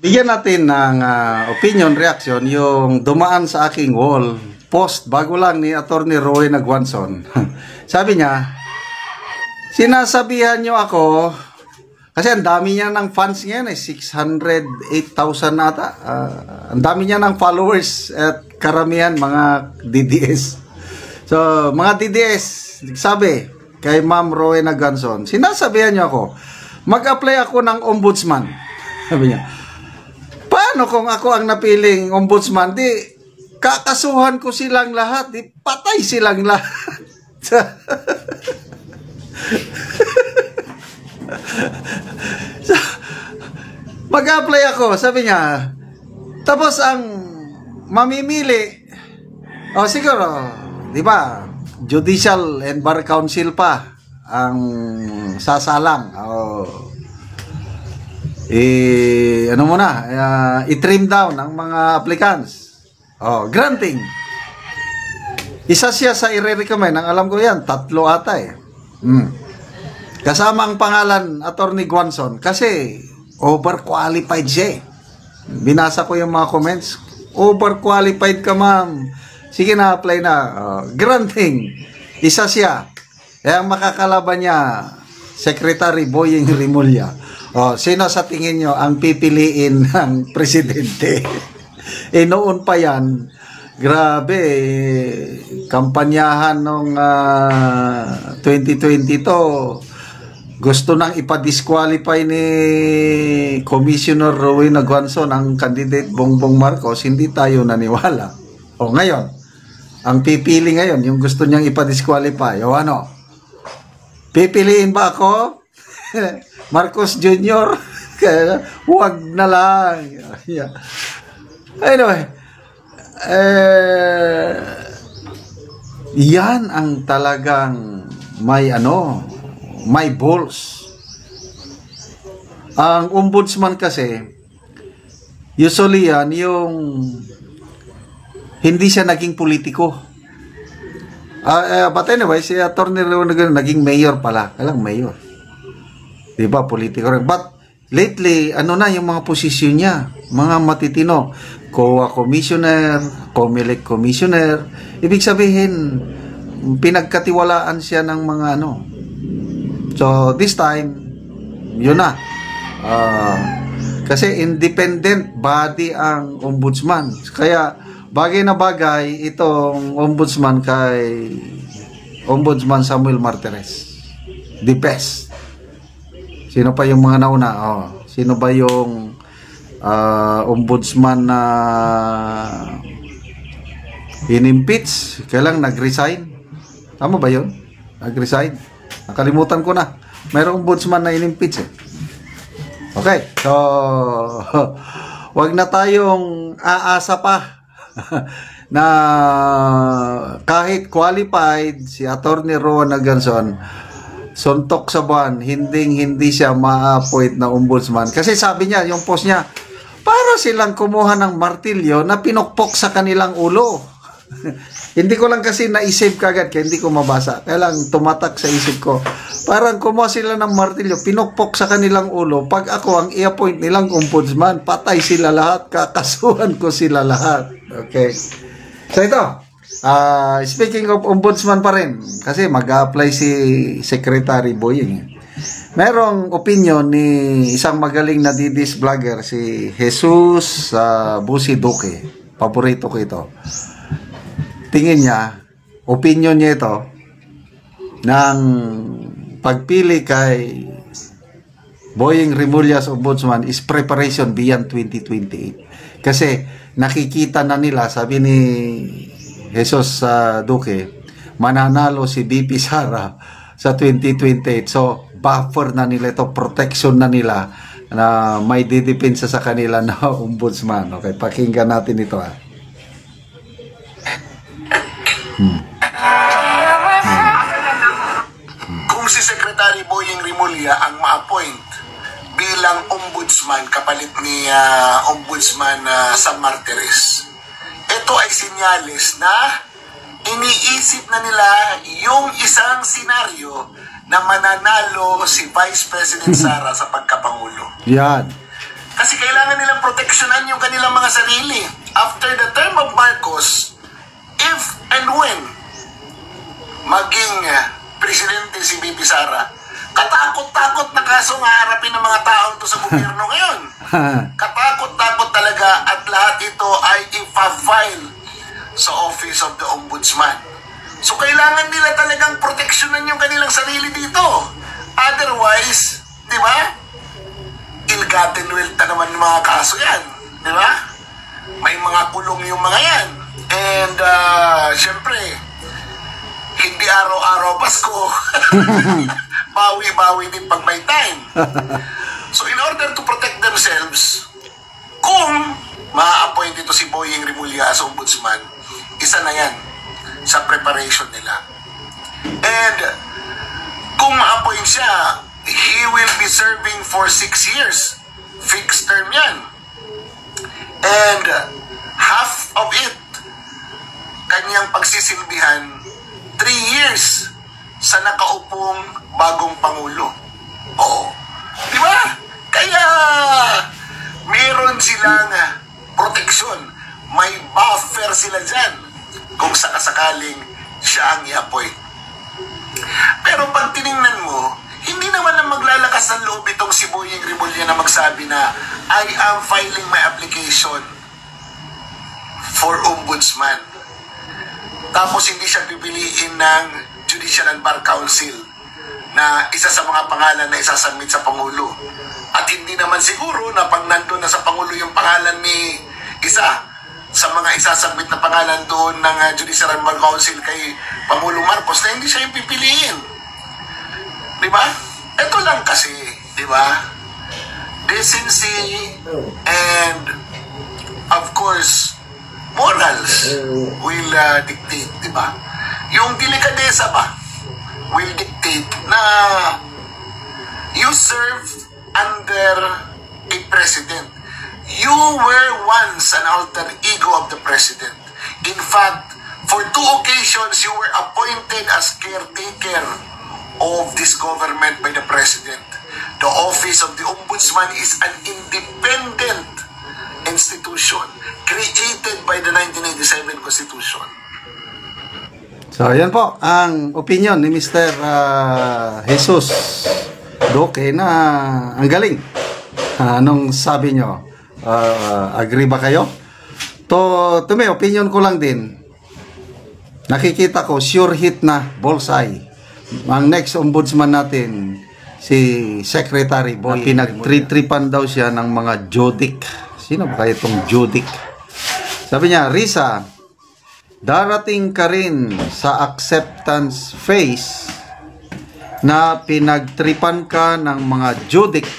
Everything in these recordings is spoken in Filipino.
Bigyan natin ng opinion, reaction, yung dumaan sa aking wall, post bago lang ni Attorney Roy Nagwanson. Sabi niya, sinasabihan nyo ako, kasi ang dami niya ng fans ngayon, 608,000 nata. Ang dami niya ng followers at karamihan mga DDS. So, mga DDS, sabi kay Ma'am Roy Nagwanson, sinasabihan nyo ako, mag-apply ako ng ombudsman. Sabi niya, paano kung ako ang napiling ombudsman? Di, kakasuhan ko silang lahat. Di, patay silang lahat. So, mag-apply ako. Sabi niya, tapos ang mamimili, siguro, di ba, Judicial and Bar Council pa ang sasalang. Ano muna, i-trim down ang mga applicants. Granting. Isa siya sa i-recommend. Ang alam ko yan, 3 ata eh. Kasama ang pangalan, Attorney Gwanson. Kasi, overqualified siya eh. Binasa ko yung mga comments. Overqualified ka, ma'am. Sige na, apply na. Granting. Isa siya. Ang makakalaban niya, Secretary Boying Rimulya. Sino sa tingin nyo ang pipiliin ng presidente? Noon pa yan, grabe, kampanyahan nung 2022, gusto nang ipa-disqualify ni Commissioner Roy Nagwanson ang candidate Bongbong Marcos, hindi tayo naniwala. Ngayon, ang pipili ngayon, yung gusto niyang ipa-disqualify, ano? Pipiliin ba ako? Marcos Jr. Huwag na lang. Anyway, yan ang talagang may balls. Ang ombudsman kasi, usually yan, yung hindi siya naging politiko. But anyway, si Attorney Leon naging mayor pala. Alang mayor. Diba, politiko rin. But lately, na yung mga posisyon niya? Mga matitino. COA Commissioner, COMELEC Commissioner. Ibig sabihin, pinagkatiwalaan siya ng mga So, this time, yun na. Kasi independent body ang ombudsman. Kaya, bagay na bagay itong ombudsman kay Ombudsman Samuel Martires. The best. Sino pa yung mga nauna? Sino ba yung ombudsman na in-impeach? Kailang nag-resign? Tama ba yun? Nag-resign? Nakalimutan ko na. Mayroong ombudsman na in-impeach eh. Okay. So, wag na tayong aasa pa na kahit qualified si Attorney Roy Nagwanson, suntok sa buwan, hindi siya ma-appoint na ombudsman. Kasi sabi niya, yung post niya, para silang kumuha ng martilyo na pinukpok sa kanilang ulo. Hindi ko lang kasi naisip kagad, kaya hindi ko mabasa. Kaya lang tumatak sa isip ko. Parang kumuha sila ng martilyo, pinukpok sa kanilang ulo. Pag ako ang i-appoint nilang ombudsman, patay sila lahat, kakasuhan ko sila lahat. Okay. So ito. Speaking of ombudsman pa rin, kasi mag-apply si Secretary Boying. Merong opinion ni isang magaling na DDS vlogger, si Jesus Busi Duque. Paborito ko ito. Tingin niya, opinion niya ito, ng pagpili kay Boying Rimulya's ombudsman is preparation beyond 2028. Kasi nakikita na nila, sabi ni Jesus Duque, mananalo si BP Sara sa 2028. So, buffer na nila ito, protection na nila na may didepensa sa kanila na ombudsman. Okay, pakinggan natin ito Kung si Secretary Boying Rimulya ang ma-appoint bilang ombudsman kapalit ni Ombudsman Sam Martires, ito ay sinyalis na iniisip na nila yung isang senaryo na mananalo si Vice President Sara sa pagkapangulo. Yan. Kasi kailangan nilang proteksyonan yung kanilang mga sarili. After the term of Marcos, if and when maging presidente si BP Sara, katakot-takot na kaso nga harapin ng mga taong to sa gobyerno ngayon. Katakot-takot talaga at lahat ito ay ipa-file sa Office of the Ombudsman. So kailangan nila talagang proteksyonan yung kanilang sarili dito. Otherwise, di ba? Ill-gotten wealth na naman yung mga kaso yan. Di ba? May mga kulong yung mga yan. And, syempre, hindi araw-araw Pasko. Bawi-bawi din pag may time. So, in order to protect themselves, kung ma-appoint ito si Boying Rimulya as ombudsman, isa na yan sa preparation nila. And, kung ma-appoint siya, he will be serving for 6 years. Fixed term yan. And half of it, kanyang pagsisilbihan, 3 years sa nakaupong bagong Pangulo. Oo. Di ba? Kaya meron silang proteksyon. May buffer sila dyan kung sakasakaling siya ang i-appoint. Pero pag tiningnan mo, hindi naman na maglalakas ng loob itong si Boying Rimulya na magsabi na I am filing my application for ombudsman. Tapos hindi siya pipiliin ng Judicial and Bar Council na isa sa mga pangalan na isasubmit sa Pangulo. At hindi naman siguro na pag nandun na sa Pangulo yung pangalan ni isa sa mga isasubmit na pangalan doon ng Judicial and Bar Council kay Pangulong Marcos na hindi siya yung pipiliin. Di ba? Ito lang kasi, di ba? Decency and of course morals will dictate, di ba? Yung delikadesa ba will dictate na you serve under a president. You were once an alter ego of the president. In fact, for 2 occasions, you were appointed as caretaker of this government by the president. The office of the ombudsman is an independent institution created by the 1987 Constitution. So, ayan po ang opinion ni Mr. Jesus Duque na ang galing. Anong sabi nyo? Agree ba kayo? To may opinion ko lang din. Nakikita ko, sure hit na, bullseye. Ang next ombudsman natin, si Secretary Boy. Pinag-tripan daw siya ng mga Jodik. Sino ba kaya itong Jodik? Sabi niya, Risa, darating ka rin sa acceptance phase na pinagtripan ka ng mga Jodik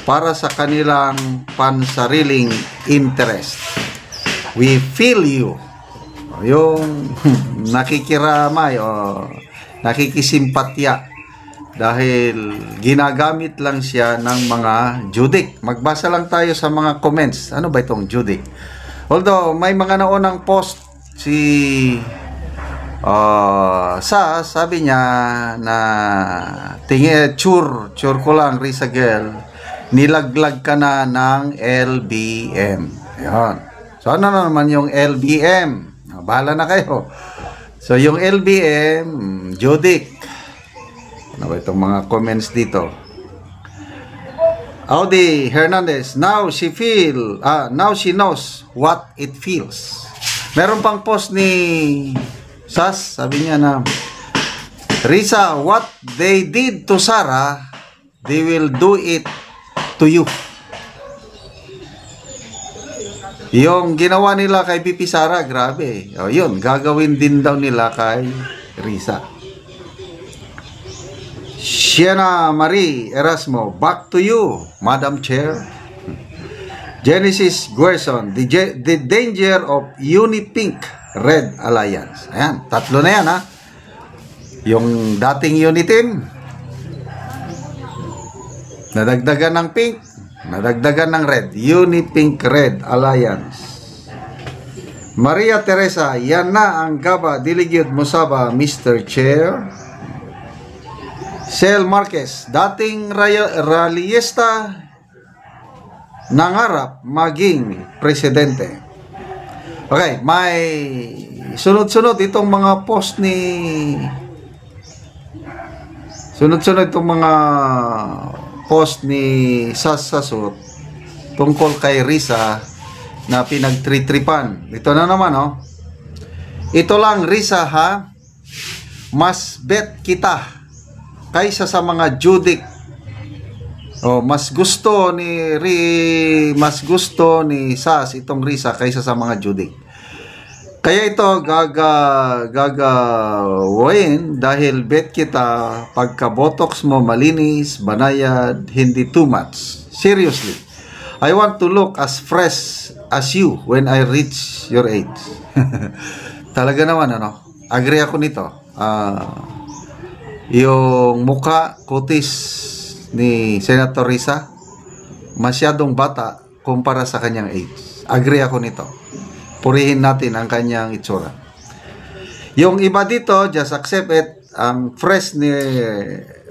para sa kanilang pansariling interest. We feel you. Yung nakikiramay o nakikisimpatya dahil ginagamit lang siya ng mga Jodik. Magbasa lang tayo sa mga comments. Ano ba itong Jodik? Although may mga naunang post si sabi niya na sure ko lang, Risa Girl, nilaglag ka na ng LBM. Ayan. So ano na naman yung LBM? Bahala na kayo. So yung LBM, Jodik. Ano ba itong mga comments dito? Audi Hernandez, now she knows what it feels. Meron pang post ni Sas, sabi niya na, Risa, what they did to Sara, they will do it to you. Yung ginawa nila kay BP Sara, grabe. O yun, gagawin din daw nila kay Risa. Sienna Marie Erasmo, back to you, Madam Chair. Genesis Guerson, the danger of Unipink Red Alliance. Ayan, tatlo na yan ha. Yung dating Uniteam, nadagdagan ng pink, nadagdagan ng red. Unipink Red Alliance. Maria Teresa, yan na ang Gaba Diligid Musaba, Mr. Chair. Sel Marquez, dating rallyista, nangarap maging presidente. Okay, may sunod-sunod itong mga post ni Sas Sasot tungkol kay Risa na pinagtritripan. Ito na naman, oh. Ito lang, Risa, ha? Mas bet kita kaysa sa mga judik. Oh, mas gusto ni Sas itong Risa kaysa sa mga judik. Kaya ito gagawin dahil bet kita pagka botox mo malinis, banayad, hindi too much. Seriously. I want to look as fresh as you when I reach your age. Talaga naman, ano? Agree ako nito. Yung mukha, kutis ni Senator Risa, masyadong bata kumpara sa kanyang age. Agree ako nito. Purihin natin ang kanyang itsura. Yung iba dito, just accept it, ang fresh ni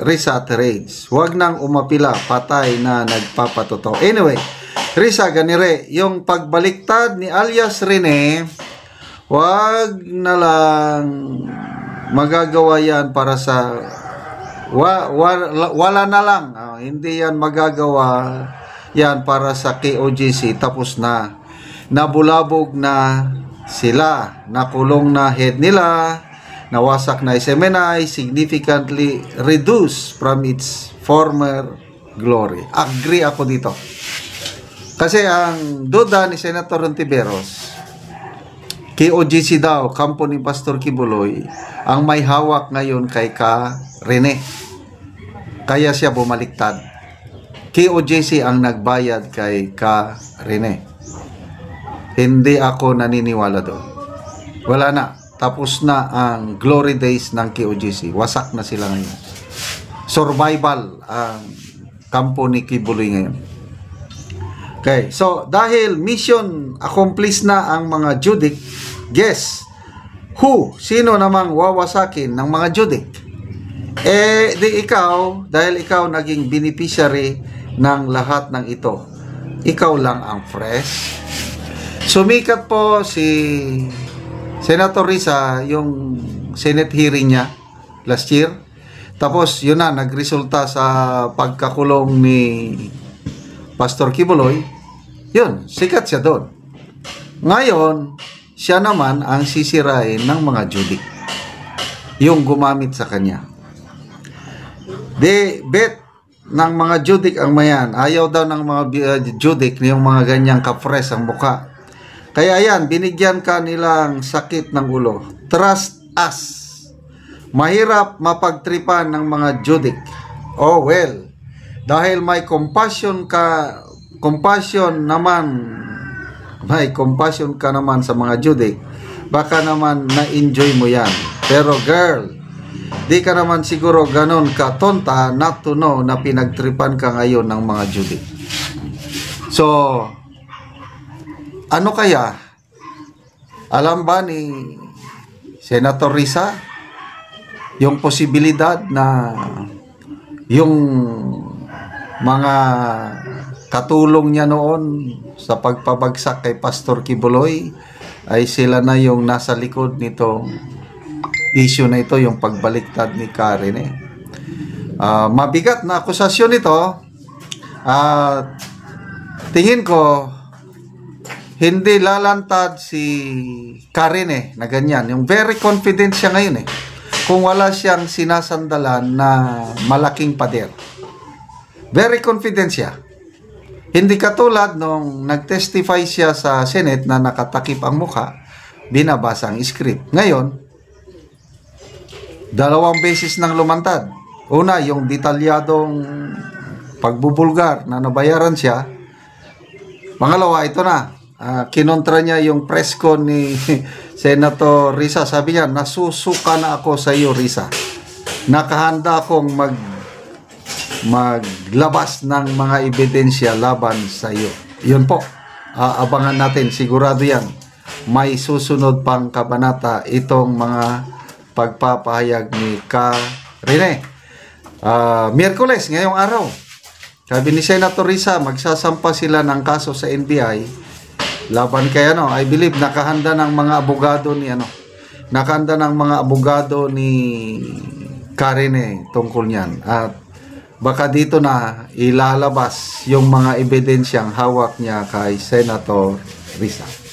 Risa at her age. Huwag nang umapila, patay na nagpapatotoo. Anyway, Risa, ganire, yung pagbaliktad ni alias Rene, huwag na lang magagawa yan para sa wala na lang. Hindi yan magagawa yan para sa KOJC. Tapos na. Nabulabog na sila. Nakulong na head nila. Nawasak na SMNI. Significantly reduced from its former glory. Agree ako dito. Kasi ang duda ni Senator Hontiveros, KOJC daw, kampo ni Pastor Kibuloy, ang may hawak ngayon kay Ka Rene. Kaya siya bumaliktad. KOJC ang nagbayad kay Ka Rene. Hindi ako naniniwala doon. Wala na. Tapos na ang glory days ng KOJC. Wasak na sila ngayon. Survival ang kampo ni Kibuloy ngayon. Okay, so dahil mission accomplished na ang mga judik, guess who? Sino namang wawasakin ng mga judik? Di ikaw, dahil ikaw naging beneficiary ng lahat ng ito. Ikaw lang ang fresh. Sumikat po si Senator Risa yung Senate hearing niya last year. Tapos yun na, nagresulta sa pagkakulong ni Pastor Kibuloy. Yun, sikat siya doon. Ngayon, siya naman ang sisirain ng mga judik. Yung gumamit sa kanya. Bet ng mga judik ang mayan. Ayaw daw ng mga judik yung mga ganyang kapres ang muka. Kaya yan, binigyan ka nilang sakit ng ulo. Trust us. Mahirap mapagtripan ng mga judik. Oh well, dahil may compassion ka naman sa mga judik, baka naman na-enjoy mo yan. Pero girl, di ka naman siguro ganon ka tonta not to know na pinagtripan ka ngayon ng mga judik. So, ano kaya? Alam ba ni Senator Risa yung posibilidad na yung mga katulong niya noon sa pagpabagsak kay Pastor Kibuloy ay sila na yung nasa likod nitong issue na ito, yung pagbaliktad ni Karen. Mabigat na akusasyon ito. Tingin ko hindi lalantad si Karen na ganyan. Yung very confident siya ngayon kung wala siyang sinasandalan na malaking pader. Very confident siya. Hindi katulad nung nag-testify siya sa Senate na nakatakip ang mukha, binabasa ang script. Ngayon, 2 beses nang lumantad. Una, yung detalyadong pagbubulgar na nabayaran siya. Pangalawa, ito na. Kinontra niya yung press con ni Senator Risa. Sabi niya, nasusuka na ako sa iyo, Risa. Nakahanda akong maglabas ng mga ebidensya laban sa iyo. Yun po. Abangan natin. Sigurado yan. May susunod pang kabanata itong mga pagpapahayag ni Ka Rene. Miyerkules, ngayong araw. Sabi ni Senator Risa, magsasampa sila ng kaso sa NBI laban kay I believe nakahanda ng mga abogado ni nakahanda ng mga abogado ni Karine tungkol niyan. At baka dito na ilalabas yung mga ebidensyang hawak niya kay Senator Risa.